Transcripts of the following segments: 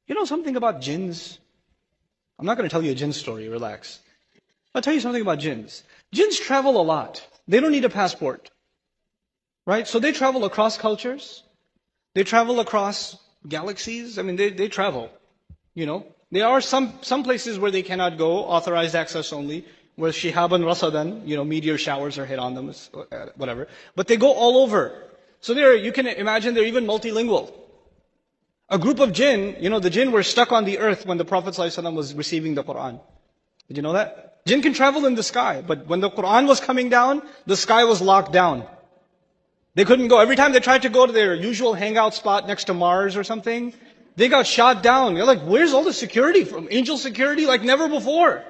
You know something about jinns? I'm not going to tell you a jinn story, relax. I'll tell you something about jinns. Jinns travel a lot. They don't need a passport. Right? So they travel across cultures. They travel across galaxies. I mean, they travel. You know, there are some places where they cannot go, authorized access only, where shihaban rasadan, meteor showers are hit on them, whatever. But they go all over. So you can imagine they're even multilingual. A group of jinn, the jinn were stuck on the earth when the Prophet ﷺ was receiving the Quran. Did you know that? Jinn can travel in the sky, but when the Quran was coming down, the sky was locked down. They couldn't go. Every time they tried to go to their usual hangout spot next to Mars or something, they got shot down. They're like, where's all the security from? Angel security like never before.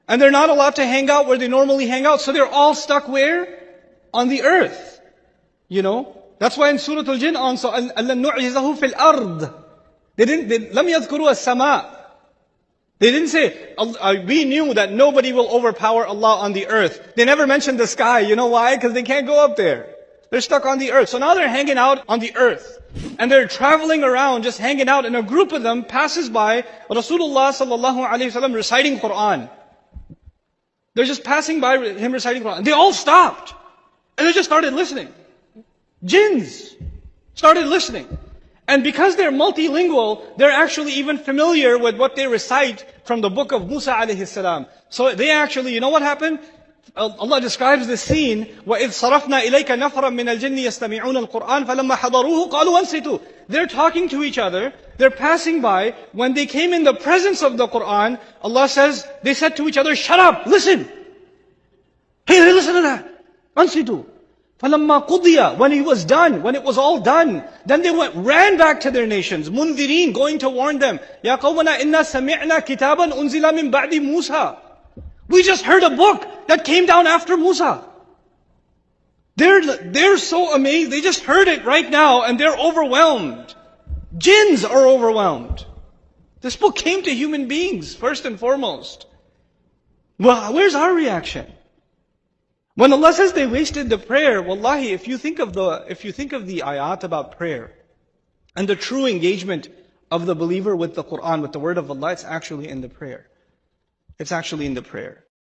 And they're not allowed to hang out where they normally hang out. So they're all stuck where? On the earth. That's why in Surah Al-Jinn also, أَلَّا نُعْجِزَهُ فِي الْأَرْضِ لَمْ يَذْكُرُوا السَّمَاءِ. They didn't say, we knew that nobody will overpower Allah on the earth. They never mentioned the sky. You know why? Because they can't go up there. They're stuck on the earth. So now they're hanging out on the earth. And they're traveling around, just hanging out, and a group of them passes by Rasulullah sallallahu alaihi wasallam reciting Quran. They're just passing by him reciting Quran. They all stopped. And they just started listening. Jinns started listening. And because they're multilingual, they're actually even familiar with what they recite from the book of Musa alayhi salam. So they actually, you know what happened? Allah describes the scene, وَإِذْ صَرَفْنَا إِلَيْكَ نَفْرًا مِنَ الْجِنِّ يَسْتَمِعُونَ الْقُرْآنَ فَلَمَّا حَضَرُوهُ قَالُوا أَنْصِتُوا. They're talking to each other, they're passing by. When they came in the presence of the Qur'an, Allah says, they said to each other, shut up, listen. Hey, listen to that. أَنْصِتُوا. فَلَمَّا قُضِيَ. When he was done, when it was all done, then they ran back to their nations, مُنذِرِينَ, going to warn them. يَا قَوْمَنَا إِنَّا سَمِعْنَا كِتَابًا أُنزِلَ مِن بَعْدِ مُوسَى. We just heard a book that came down after Musa. They're so amazed. They just heard it right now and they're overwhelmed. Jinns are overwhelmed. This book came to human beings first and foremost. Well, where's our reaction? When Allah says they wasted the prayer, wallahi, if you think of the ayat about prayer and the true engagement of the believer with the Quran, with the word of Allah, it's actually in the prayer. It's actually in the prayer.